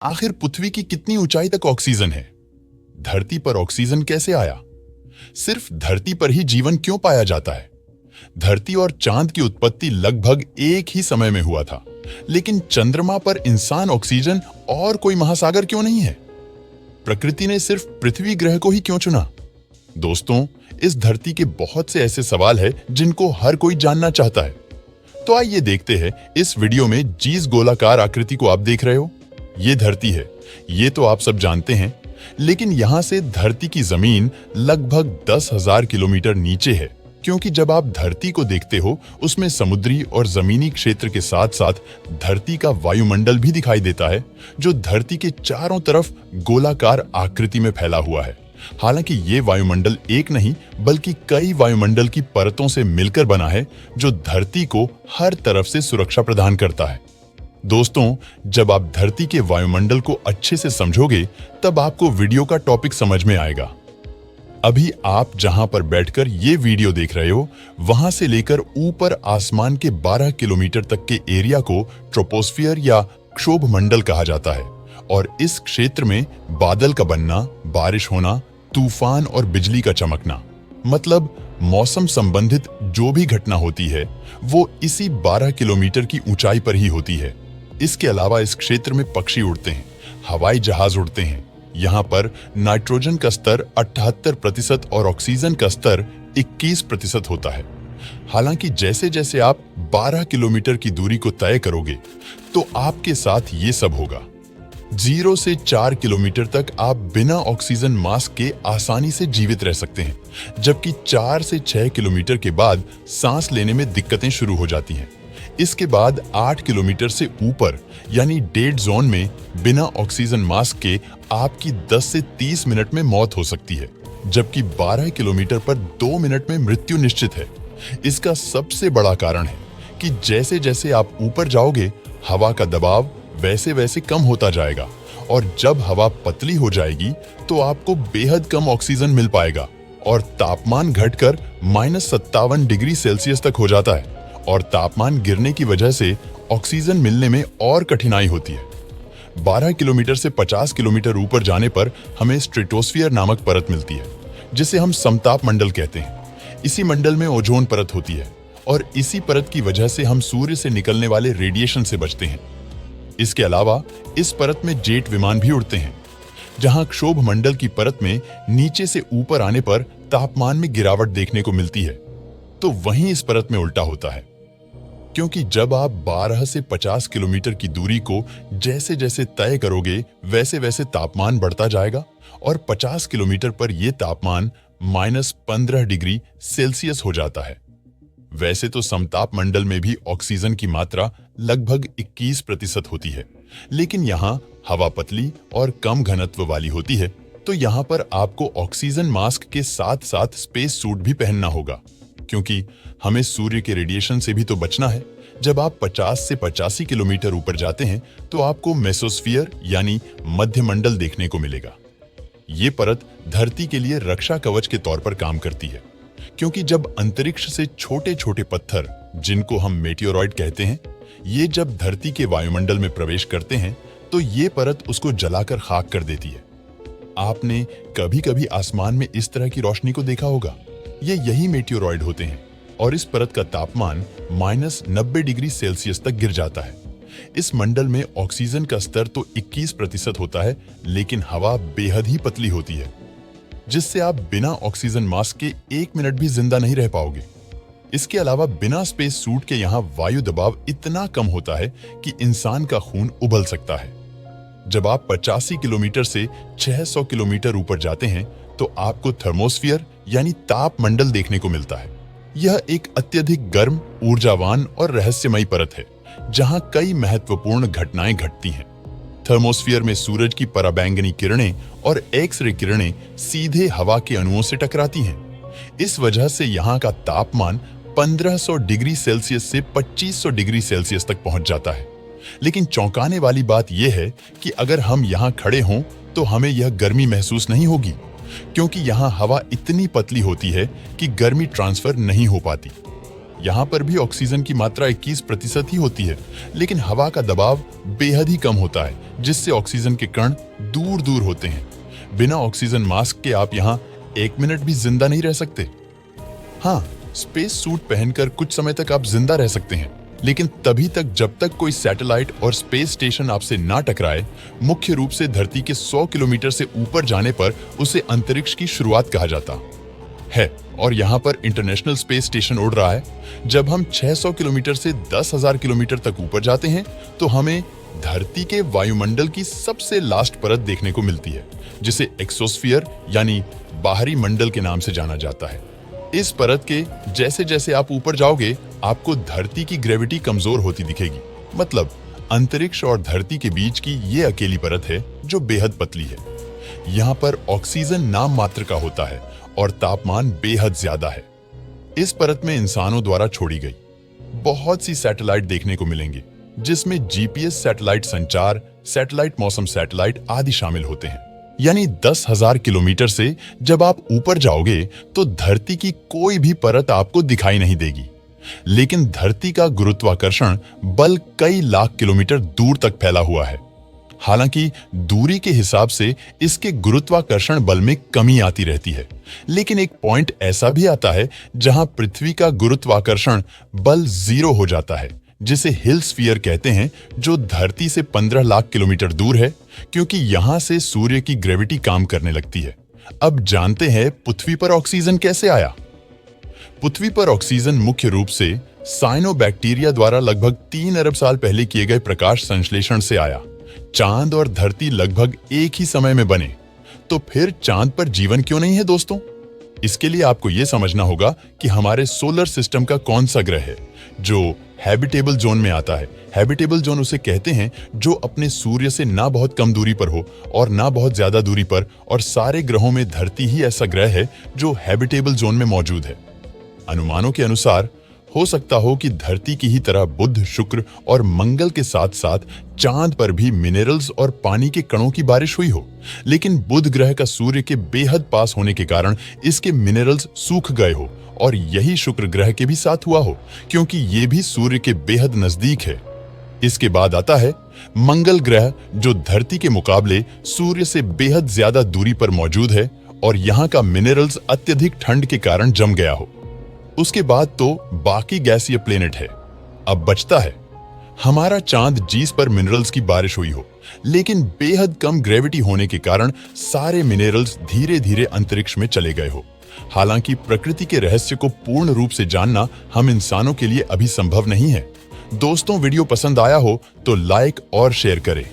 आखिर पृथ्वी की कितनी ऊंचाई तक ऑक्सीजन है? धरती पर ऑक्सीजन कैसे आया? सिर्फ धरती पर ही जीवन क्यों पाया जाता है? धरती और चांद की उत्पत्ति लगभग एक ही समय में हुआ था, लेकिन चंद्रमा पर इंसान, ऑक्सीजन और कोई महासागर क्यों नहीं है? प्रकृति ने सिर्फ पृथ्वी ग्रह को ही क्यों चुना? दोस्तों, इस धरती के बहुत से ऐसे सवाल हैं जिनको हर कोई जानना चाहता है। तो आइए देखते हैं इस वीडियो में जिस गोलाकार आकृति को आप देख रहे हो, ये धरती है। ये तो आप सब जानते हैं, लेकिन यहां से धरती की जमीन लगभग 10,000 किलोमीटर नीचे है, क्योंकि जब आप धरती को देखते हो उसमें समुद्री और जमीनी क्षेत्र के साथ साथ धरती का वायुमंडल भी दिखाई देता है, जो धरती के चारों तरफ गोलाकार आकृति में फैला हुआ है। हालांकि ये वायुमंडल एक नहीं बल्कि कई वायुमंडल की परतों से मिलकर बना है, जो धरती को हर तरफ से सुरक्षा प्रदान करता है। दोस्तों, जब आप धरती के वायुमंडल को अच्छे से समझोगे, तब आपको वीडियो का टॉपिक समझ में आएगा। अभी आप जहां पर बैठकर ये वीडियो देख रहे हो, वहां से लेकर ऊपर आसमान के 12 किलोमीटर तक के एरिया को ट्रोपोस्फियर या क्षोभ मंडल कहा जाता है। और इस क्षेत्र में बादल का बनना, बारिश होना, तूफान और बिजली का चमकना, मतलब मौसम संबंधित जो भी घटना होती है, वो इसी 12 किलोमीटर की ऊंचाई पर ही होती है। इसके अलावा इस क्षेत्र में पक्षी उड़ते हैं, हवाई जहाज उड़ते हैं। यहाँ पर नाइट्रोजन का स्तर 78% और ऑक्सीजन का स्तर 21% होता है। हालांकि जैसे जैसे आप 12 किलोमीटर की दूरी को तय करोगे, तो आपके साथ ये सब होगा। 0 से 4 किलोमीटर तक आप बिना ऑक्सीजन मास्क के आसानी से जीवित रह सकते हैं, जबकि 4 से 6 किलोमीटर के बाद सांस लेने में दिक्कतें शुरू हो जाती हैं। इसके बाद 8 किलोमीटर से ऊपर यानी डेड जोन में बिना ऑक्सीजन मास्क के आपकी 10 से 30 मिनट में मौत हो सकती है, जबकि 12 किलोमीटर पर 2 मिनट में मृत्यु निश्चित है। इसका सबसे बड़ा कारण है कि जैसे जैसे आप ऊपर जाओगे, हवा का दबाव वैसे वैसे कम होता जाएगा, और जब हवा पतली हो जाएगी तो आपको बेहद कम ऑक्सीजन मिल पाएगा और तापमान घटकर -57 डिग्री सेल्सियस तक हो जाता है। और तापमान गिरने की वजह से ऑक्सीजन मिलने में और कठिनाई होती है। 12 किलोमीटर से 50 किलोमीटर ऊपर जाने पर हमें स्ट्रेटोस्फियर नामक परत मिलती है, जिसे हम समताप मंडल कहते हैं। इसी मंडल में ओजोन परत होती है, और इसी परत की वजह से हम सूर्य से निकलने वाले रेडिएशन से बचते हैं। इसके अलावा इस परत में जेट विमान भी उड़ते हैं। जहां क्षोभ मंडल की परत में नीचे से ऊपर आने पर तापमान में गिरावट देखने को मिलती है, तो वहीं इस परत में उल्टा होता है, क्योंकि जब आप 12 से 50 किलोमीटर की दूरी को जैसे जैसे तय करोगे, वैसे वैसे तापमान बढ़ता जाएगा, और 50 किलोमीटर पर यह तापमान -15 डिग्री सेल्सियस हो जाता है। वैसे तो समताप मंडल में भी ऑक्सीजन की मात्रा लगभग 21% होती है, लेकिन यहाँ हवा पतली और कम घनत्व वाली होती है, तो यहाँ पर आपको ऑक्सीजन मास्क के साथ साथ स्पेस सूट भी पहनना होगा, क्योंकि हमें सूर्य के रेडिएशन से भी तो बचना है। जब आप 50 से 85 किलोमीटर ऊपर जाते हैं, तो आपको मेसोस्फियर यानी मध्य मंडल देखने को मिलेगा। ये परत धरती के लिए रक्षा कवच के तौर पर काम करती है, क्योंकि जब अंतरिक्ष से छोटे छोटे पत्थर, जिनको हम मेटियोरॉइड कहते हैं, ये जब धरती के वायुमंडल में प्रवेश करते हैं, तो ये परत उसको जलाकर खाक कर देती है। आपने कभी कभी आसमान में इस तरह की रोशनी को देखा होगा। ये यही मेटियोरॉइड होते हैं, और इस परत का तापमान -90 डिग्री सेल्सियस तक गिर जाता है। इस मंडल में ऑक्सीजन का स्तर तो 21% होता है, लेकिन हवा बेहद ही पतली होती है, जिससे आप बिना ऑक्सीजन मास्क के 1 मिनट भी जिंदा नहीं रह पाओगे। इसके अलावा बिना स्पेस सूट के यहाँ वायु दबाव इतना कम होता है कि इंसान का खून उबल सकता है। जब आप 85 किलोमीटर से 600 किलोमीटर ऊपर जाते हैं, तो आपको थर्मोस्फियर यानी ताप मंडल देखने को मिलता है। यह एक अत्यधिक गर्म, ऊर्जावान और रहस्यमयी परत है, जहां कई महत्वपूर्ण घटनाएं घटती हैं। थर्मोस्फियर में सूरज की पराबैंगनी किरणें और एक्स-रे किरणें सीधे हवा के अणुओं से टकराती हैं। इस वजह से यहाँ का तापमान 1500 डिग्री सेल्सियस से 2500 डिग्री सेल्सियस तक पहुंच जाता है। लेकिन चौंकाने वाली बात यह है कि अगर हम यहाँ खड़े हों, तो हमें यह गर्मी महसूस नहीं होगी, क्योंकि यहाँ हवा इतनी पतली होती है कि गर्मी ट्रांसफर नहीं हो पाती। यहाँ पर भी ऑक्सीजन की मात्रा 21% ही होती है, लेकिन हवा का दबाव बेहद ही कम होता है, जिससे ऑक्सीजन के कण दूर दूर होते हैं। बिना ऑक्सीजन मास्क के आप यहाँ 1 मिनट भी जिंदा नहीं रह सकते। हाँ, स्पेस सूट पहनकर कुछ समय तक आप जिंदा रह सकते हैं, लेकिन तभी तक जब तक कोई सैटेलाइट और स्पेस स्टेशन आपसे ना टकराए। मुख्य रूप से धरती के 100 किलोमीटर से ऊपर जाने पर उसे अंतरिक्ष की शुरुआत कहा जाता है। और यहाँ पर इंटरनेशनल स्पेस स्टेशन उड़ रहा है। जब हम 600 किलोमीटर से 10,000 किलोमीटर तक ऊपर जाते हैं तो हमें धरती के वायुमंडल की सबसे लास्ट परत देखने को मिलती है, जिसे एक्सोस्फीयर यानी बाहरी मंडल के नाम से जाना जाता है। इस परत के जैसे जैसे आप ऊपर जाओगे, आपको धरती की ग्रेविटी कमजोर होती दिखेगी। मतलब अंतरिक्ष और धरती के बीच की ये अकेली परत है जो बेहद पतली है। यहाँ पर ऑक्सीजन नाम मात्र का होता है और तापमान बेहद ज्यादा है। इस परत में इंसानों द्वारा छोड़ी गई बहुत सी सैटेलाइट देखने को मिलेंगे, जिसमें जीपीएस सैटेलाइट, संचार सैटेलाइट, मौसम सैटेलाइट आदि शामिल होते हैं। यानी 10,000 किलोमीटर से जब आप ऊपर जाओगे तो धरती की कोई भी परत आपको दिखाई नहीं देगी, लेकिन धरती का गुरुत्वाकर्षण बल कई लाख किलोमीटर दूर तक फैला हुआ है। हालांकि दूरी के हिसाब से इसके गुरुत्वाकर्षण बल में कमी आती रहती है, लेकिन एक पॉइंट ऐसा भी आता है जहां पृथ्वी का गुरुत्वाकर्षण बल 0 हो जाता है, जिसे हिल स्फीयर कहते हैं, जो धरती से 15 लाख किलोमीटर दूर है, क्योंकि यहां से सूर्य की ग्रेविटी काम करने लगती है। अब जानते हैं पृथ्वी पर ऑक्सीजन कैसे आया। पृथ्वी पर ऑक्सीजन मुख्य रूप से साइनोबैक्टीरिया द्वारा लगभग 3 अरब साल पहले किए गए प्रकाश संश्लेषण से आया। चांद और धरती लगभग एक ही समय में बने, तो फिर चांद पर जीवन क्यों नहीं है दोस्तों? इसके लिए आपको यह समझना होगा कि हमारे सोलर सिस्टम का कौन सा ग्रह है जो हैबिटेबल जोन में आता है। हैबिटेबल जोन उसे कहते हैं जो अपने सूर्य से ना बहुत कम दूरी पर हो और ना बहुत ज्यादा दूरी पर, और सारे ग्रहों में धरती ही ऐसा ग्रह है जो हैबिटेबल जोन में मौजूद है। अनुमानों के अनुसार हो सकता हो कि धरती की ही तरह बुध, शुक्र और मंगल के साथ साथ चांद पर भी मिनरल्स और पानी के कणों की बारिश हुई हो, लेकिन बुध ग्रह का सूर्य के बेहद पास होने के कारण इसके मिनरल्स सूख गए हो, और यही शुक्र ग्रह के भी साथ हुआ हो, क्योंकि ये भी सूर्य के बेहद नजदीक है। इसके बाद आता है मंगल ग्रह, जो धरती के मुकाबले सूर्य से बेहद ज्यादा दूरी पर मौजूद है और यहाँ का मिनरल्स अत्यधिक ठंड के कारण जम गया हो। उसके बाद तो बाकी गैसीय प्लेनेट है। अब बचता है हमारा चांद, जिस पर मिनरल्स की बारिश हुई हो, लेकिन बेहद कम ग्रेविटी होने के कारण सारे मिनरल्स धीरे धीरे अंतरिक्ष में चले गए हो। हालांकि प्रकृति के रहस्य को पूर्ण रूप से जानना हम इंसानों के लिए अभी संभव नहीं है। दोस्तों, वीडियो पसंद आया हो तो लाइक और शेयर करें।